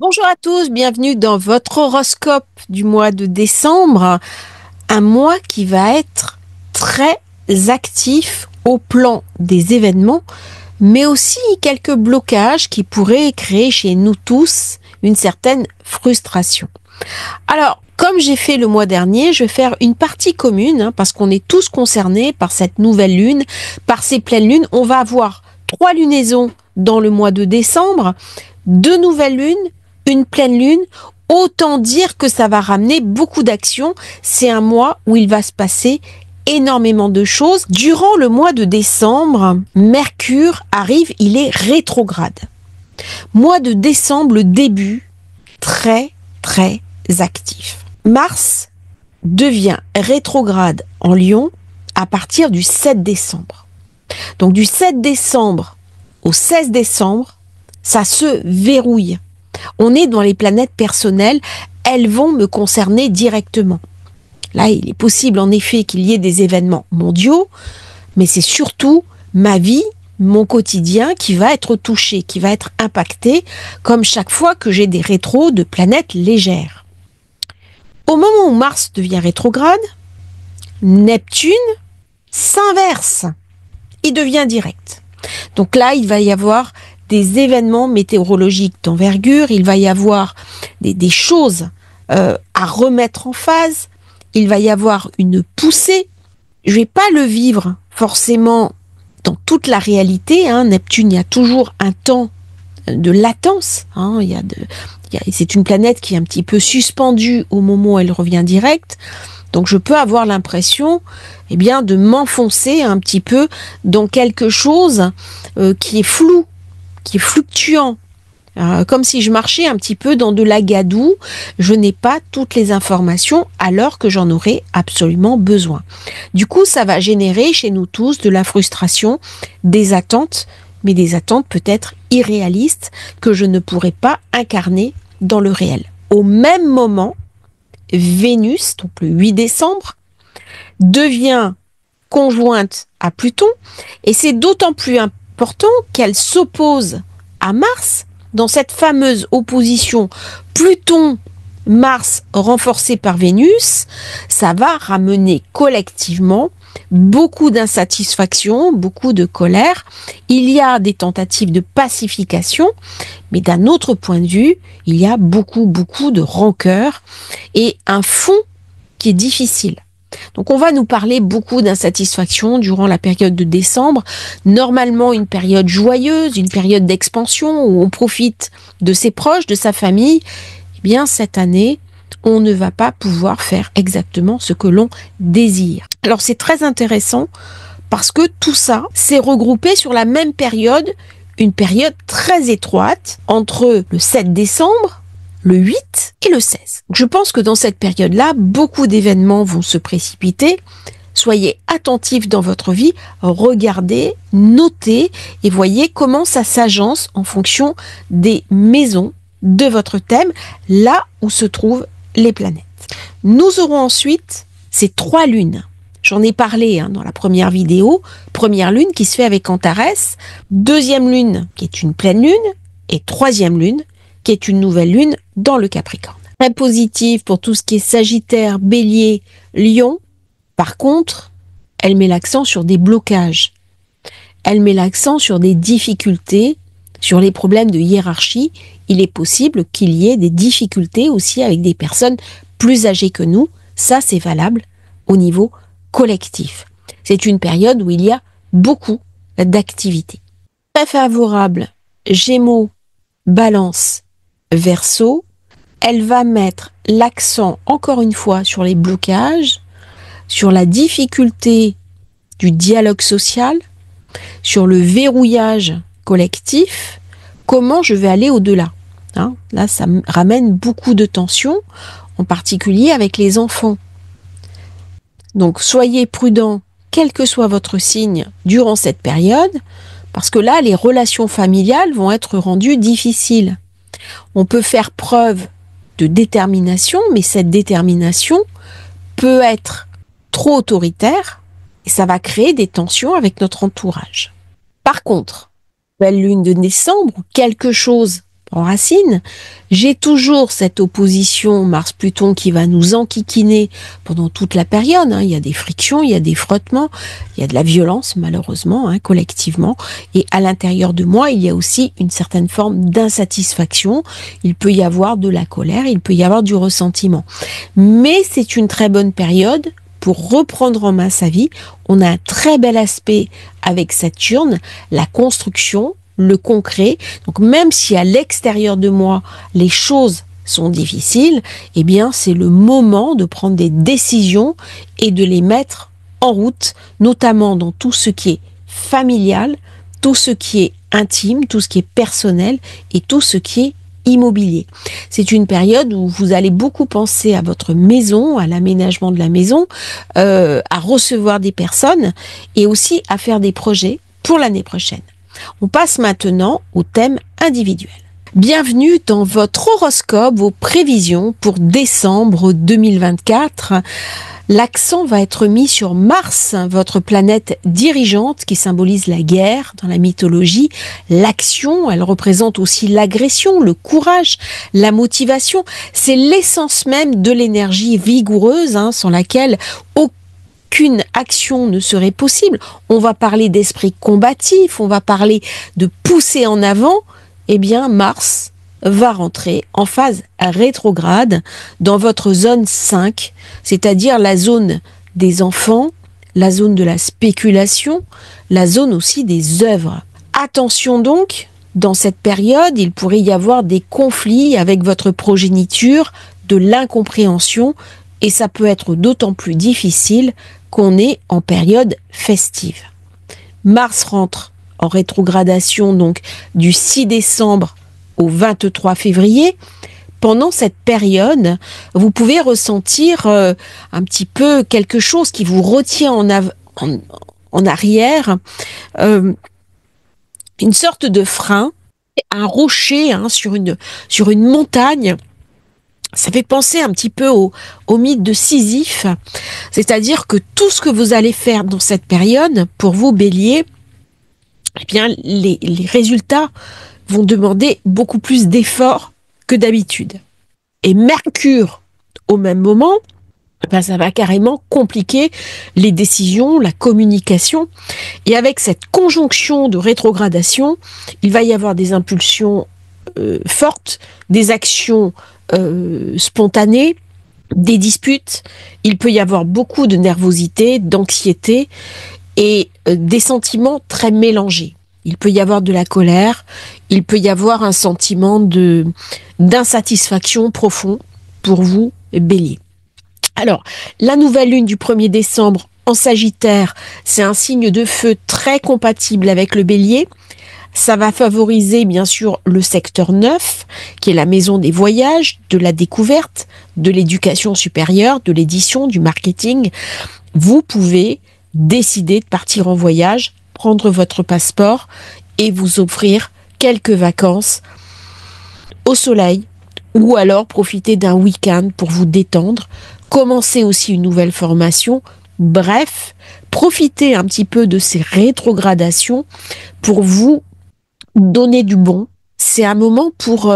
Bonjour à tous, bienvenue dans votre horoscope du mois de décembre. Un mois qui va être très actif au plan des événements, mais aussi quelques blocages qui pourraient créer chez nous tous une certaine frustration. Alors, comme j'ai fait le mois dernier, je vais faire une partie commune, parce qu'on est tous concernés par cette nouvelle lune, par ces pleines lunes. On va avoir 3 lunaisons dans le mois de décembre, 2 nouvelles lunes, une pleine lune. Autant dire que ça va ramener beaucoup d'actions. C'est un mois où il va se passer énormément de choses. Durant le mois de décembre, Mercure arrive, il est rétrograde. Mois de décembre, le début, très actif. Mars devient rétrograde en Lion à partir du 7 décembre. Donc du 7 décembre au 16 décembre, ça se verrouille. On est dans les planètes personnelles, elles vont me concerner directement. Là, il est possible en effet qu'il y ait des événements mondiaux, mais c'est surtout ma vie, mon quotidien qui va être touché, qui va être impacté, comme chaque fois que j'ai des rétros de planètes légères. Au moment où Mars devient rétrograde, Neptune s'inverse. Il devient direct. Donc là, il va y avoir des événements météorologiques d'envergure, il va y avoir des choses à remettre en phase, il va y avoir une poussée. Je vais pas le vivre forcément dans toute la réalité. Neptune, il y a toujours un temps de latence. C'est une planète qui est un petit peu suspendue au moment où elle revient directe. Donc je peux avoir l'impression de m'enfoncer un petit peu dans quelque chose qui est flou, qui est fluctuant. Comme si je marchais un petit peu dans de la gadoue, je n'ai pas toutes les informations alors que j'en aurais absolument besoin. Du coup, ça va générer chez nous tous de la frustration, des attentes, mais des attentes peut-être irréalistes que je ne pourrais pas incarner dans le réel. Au même moment, Vénus, donc le 8 décembre, devient conjointe à Pluton, et c'est d'autant plus important qu'elle s'oppose à Mars dans cette fameuse opposition Pluton-Mars renforcée par Vénus. Ça va ramener collectivement beaucoup d'insatisfaction, beaucoup de colère. Il y a des tentatives de pacification, mais d'un autre point de vue, il y a beaucoup de rancœur et un fond qui est difficile. Donc on va nous parler beaucoup d'insatisfaction durant la période de décembre, normalement une période joyeuse, une période d'expansion où on profite de ses proches, de sa famille. Cette année, on ne va pas pouvoir faire exactement ce que l'on désire. Alors c'est très intéressant parce que tout ça s'est regroupé sur la même période, une période très étroite entre le 7 décembre, le 8 et le 16. Je pense que dans cette période-là, beaucoup d'événements vont se précipiter. Soyez attentifs dans votre vie, regardez, notez et voyez comment ça s'agence en fonction des maisons de votre thème, là où se trouvent les planètes. Nous aurons ensuite ces 3 lunes. J'en ai parlé dans la première vidéo. Première lune qui se fait avec Antares, deuxième lune qui est une pleine lune et troisième lune qui est une nouvelle lune dans le Capricorne. Très positive pour tout ce qui est Sagittaire, Bélier, Lion. Par contre, elle met l'accent sur des blocages. Elle met l'accent sur des difficultés, sur les problèmes de hiérarchie. Il est possible qu'il y ait des difficultés aussi avec des personnes plus âgées que nous. Ça, c'est valable au niveau collectif. C'est une période où il y a beaucoup d'activités. Très favorable, Gémeaux, Balance, Verseau. Elle va mettre l'accent, encore une fois, sur les blocages, sur la difficulté du dialogue social, sur le verrouillage collectif, comment je vais aller au-delà. Là, ça me ramène beaucoup de tensions, en particulier avec les enfants. Donc, soyez prudents, quel que soit votre signe, durant cette période, parce que là, les relations familiales vont être rendues difficiles. On peut faire preuve de détermination, mais cette détermination peut être trop autoritaire et ça va créer des tensions avec notre entourage. Par contre, belle lune de décembre, quelque chose en racine. J'ai toujours cette opposition Mars-Pluton qui va nous enquiquiner pendant toute la période. Il y a des frictions, il y a des frottements, il y a de la violence malheureusement, collectivement. Et à l'intérieur de moi, il y a aussi une certaine forme d'insatisfaction. Il peut y avoir de la colère, il peut y avoir du ressentiment. Mais c'est une très bonne période pour reprendre en main sa vie. On a un très bel aspect avec Saturne, la construction, le concret. Donc même si à l'extérieur de moi, les choses sont difficiles, eh bien c'est le moment de prendre des décisions et de les mettre en route, notamment dans tout ce qui est familial, tout ce qui est intime, tout ce qui est personnel et tout ce qui est immobilier. C'est une période où vous allez beaucoup penser à votre maison, à l'aménagement de la maison, à recevoir des personnes et aussi à faire des projets pour l'année prochaine. On passe maintenant au thème individuel. Bienvenue dans votre horoscope, vos prévisions pour décembre 2024. L'accent va être mis sur Mars, votre planète dirigeante qui symbolise la guerre dans la mythologie, l'action, elle représente aussi l'agression, le courage, la motivation. C'est l'essence même de l'énergie vigoureuse sans laquelle aucune action ne serait possible. On va parler d'esprit combatif, on va parler de pousser en avant. Eh bien, Mars va rentrer en phase rétrograde dans votre zone 5, c'est-à-dire la zone des enfants, la zone de la spéculation, la zone aussi des œuvres. Attention donc, dans cette période, il pourrait y avoir des conflits avec votre progéniture, de l'incompréhension, et ça peut être d'autant plus difficile qu'on est en période festive. Mars rentre en rétrogradation donc du 6 décembre au 23 février. Pendant cette période, vous pouvez ressentir un petit peu quelque chose qui vous retient en arrière, une sorte de frein, un rocher sur une montagne. Ça fait penser un petit peu au mythe de Sisyphe, c'est-à-dire que tout ce que vous allez faire dans cette période, pour vous bélier, eh bien les résultats vont demander beaucoup plus d'efforts que d'habitude. Et Mercure, au même moment, ça va carrément compliquer les décisions, la communication. Et avec cette conjonction de rétrogradation, il va y avoir des impulsions fortes, des actions spontanées, des disputes. Il peut y avoir beaucoup de nervosité, d'anxiété et des sentiments très mélangés. Il peut y avoir de la colère, il peut y avoir un sentiment d'insatisfaction profond pour vous, Bélier. Alors, la nouvelle lune du 1er décembre en Sagittaire, c'est un signe de feu très compatible avec le Bélier. Ça va favoriser bien sûr le secteur 9, qui est la maison des voyages, de la découverte, de l'éducation supérieure, de l'édition, du marketing. Vous pouvez décider de partir en voyage, prendre votre passeport et vous offrir quelques vacances au soleil ou alors profiter d'un week-end pour vous détendre, commencer aussi une nouvelle formation. Bref, profitez un petit peu de ces rétrogradations pour vous donner du bon. C'est un moment pour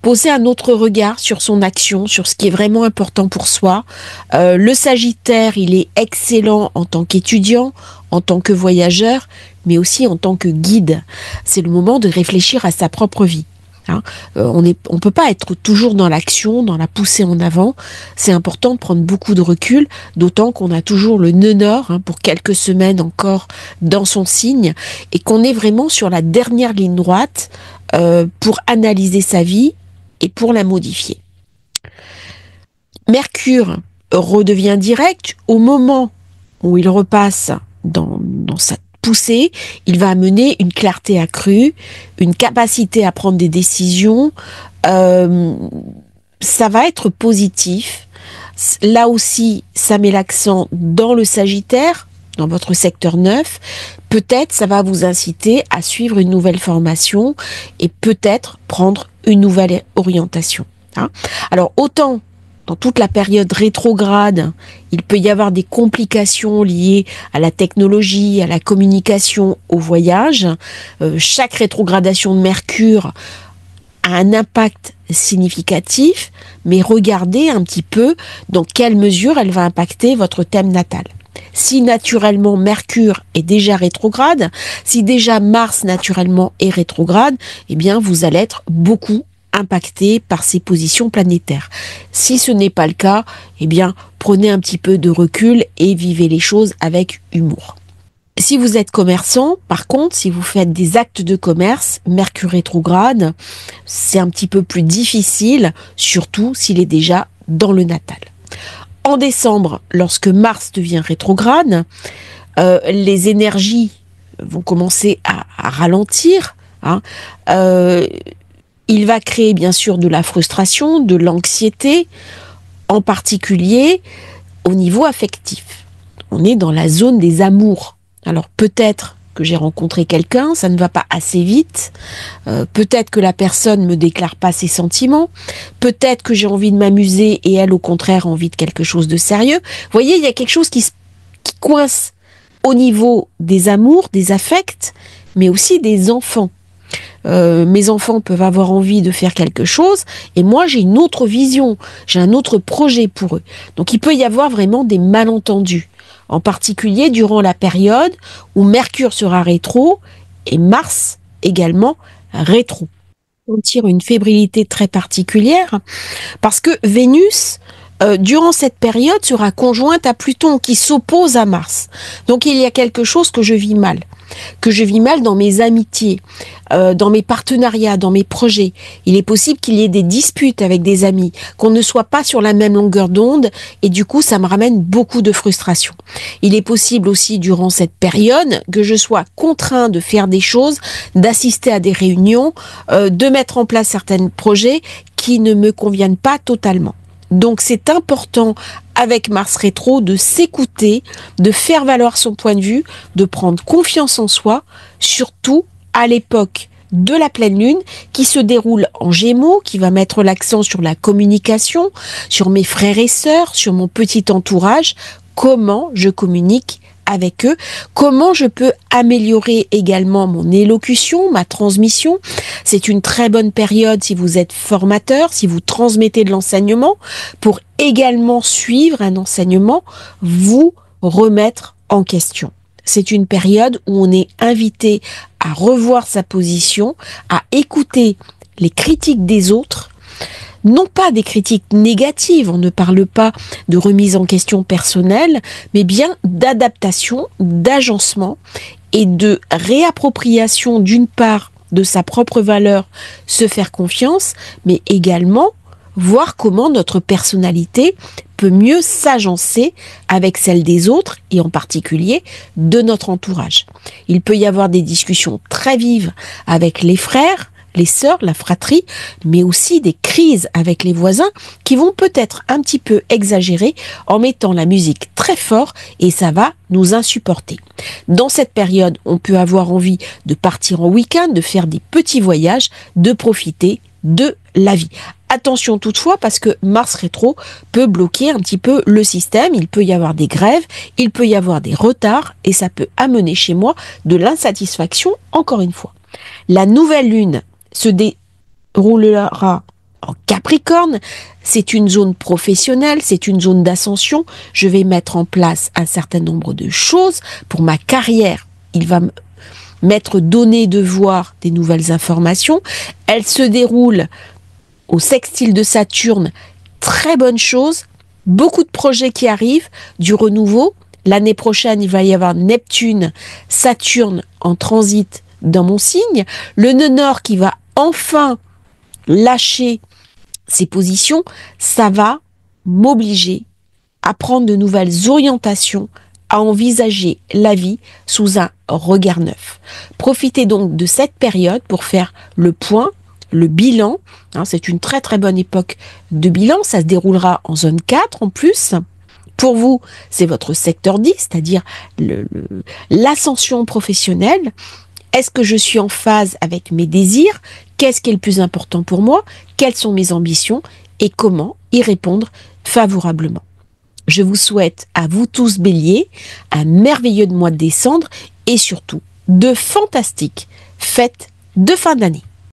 poser un autre regard sur son action, sur ce qui est vraiment important pour soi. Le Sagittaire, il est excellent en tant qu'étudiant, en tant que voyageur, mais aussi en tant que guide. C'est le moment de réfléchir à sa propre vie. On peut pas être toujours dans l'action, dans la poussée en avant. C'est important de prendre beaucoup de recul, d'autant qu'on a toujours le nœud nord pour quelques semaines encore dans son signe et qu'on est vraiment sur la dernière ligne droite pour analyser sa vie et pour la modifier. Mercure redevient direct au moment où il repasse dans sa poussée, il va amener une clarté accrue, une capacité à prendre des décisions. Ça va être positif. Là aussi, ça met l'accent dans le Sagittaire, dans votre secteur 9. Peut-être ça va vous inciter à suivre une nouvelle formation et peut-être prendre une nouvelle orientation. Alors autant dans toute la période rétrograde, il peut y avoir des complications liées à la technologie, à la communication, au voyage. Chaque rétrogradation de Mercure a un impact significatif, mais regardez un petit peu dans quelle mesure elle va impacter votre thème natal. Si naturellement Mercure est déjà rétrograde, si déjà Mars naturellement est rétrograde, eh bien vous allez être beaucoup impacté par ces positions planétaires. Si ce n'est pas le cas, eh bien prenez un petit peu de recul et vivez les choses avec humour. Si vous êtes commerçant, par contre, si vous faites des actes de commerce, Mercure rétrograde, c'est un petit peu plus difficile, surtout s'il est déjà dans le natal. En décembre, lorsque Mars devient rétrograde, les énergies vont commencer à ralentir. Il va créer bien sûr de la frustration, de l'anxiété, en particulier au niveau affectif. On est dans la zone des amours. Alors peut-être que j'ai rencontré quelqu'un, ça ne va pas assez vite, peut-être que la personne ne me déclare pas ses sentiments, peut-être que j'ai envie de m'amuser et elle au contraire a envie de quelque chose de sérieux. Vous voyez, il y a quelque chose qui coince au niveau des amours, des affects, mais aussi des enfants. Mes enfants peuvent avoir envie de faire quelque chose et moi j'ai une autre vision, j'ai un autre projet pour eux. Donc il peut y avoir vraiment des malentendus, en particulier durant la période où Mercure sera rétro et Mars également rétro. On tire une fébrilité très particulière parce que Vénus, durant cette période, sera conjointe à Pluton qui s'oppose à Mars. Donc il y a quelque chose que je vis mal dans mes amitiés, dans mes partenariats, dans mes projets. Il est possible qu'il y ait des disputes avec des amis, qu'on ne soit pas sur la même longueur d'onde et du coup ça me ramène beaucoup de frustration. Il est possible aussi durant cette période que je sois contraint de faire des choses, d'assister à des réunions, de mettre en place certains projets qui ne me conviennent pas totalement. Donc c'est important avec Mars rétro de s'écouter, de faire valoir son point de vue, de prendre confiance en soi, surtout à l'époque de la pleine lune qui se déroule en Gémeaux, qui va mettre l'accent sur la communication, sur mes frères et sœurs, sur mon petit entourage, comment je communique avec eux, comment je peux améliorer également mon élocution, ma transmission. C'est une très bonne période si vous êtes formateur, si vous transmettez de l'enseignement, pour également suivre un enseignement, vous remettre en question. C'est une période où on est invité à revoir sa position, à écouter les critiques des autres, non pas des critiques négatives, on ne parle pas de remise en question personnelle, mais bien d'adaptation, d'agencement et de réappropriation d'une part de sa propre valeur, se faire confiance, mais également voir comment notre personnalité peut mieux s'agencer avec celle des autres et en particulier de notre entourage. Il peut y avoir des discussions très vives avec les frères, les sœurs, la fratrie, mais aussi des crises avec les voisins qui vont peut-être un petit peu exagérer en mettant la musique très fort et ça va nous insupporter. Dans cette période, on peut avoir envie de partir en week-end, de faire des petits voyages, de profiter de la vie. Attention toutefois parce que Mars rétro peut bloquer un petit peu le système, il peut y avoir des grèves, il peut y avoir des retards et ça peut amener chez moi de l'insatisfaction encore une fois. La nouvelle lune se déroulera en Capricorne, c'est une zone professionnelle, c'est une zone d'ascension, je vais mettre en place un certain nombre de choses pour ma carrière, il va m'être donné de voir des nouvelles informations, elle se déroule au sextile de Saturne, très bonne chose, beaucoup de projets qui arrivent, du renouveau, l'année prochaine il va y avoir Neptune, Saturne en transit dans mon signe, le nœud nord qui va enfin lâcher ses positions, ça va m'obliger à prendre de nouvelles orientations, à envisager la vie sous un regard neuf. Profitez donc de cette période pour faire le point, le bilan. C'est une très très bonne époque de bilan, ça se déroulera en zone 4 en plus. Pour vous, c'est votre secteur 10, c'est-à-dire l'ascension professionnelle. Est-ce que je suis en phase avec mes désirs? Qu'est-ce qui est le plus important pour moi? Quelles sont mes ambitions? Et comment y répondre favorablement? Je vous souhaite à vous tous béliers un merveilleux mois de décembre et surtout de fantastiques fêtes de fin d'année.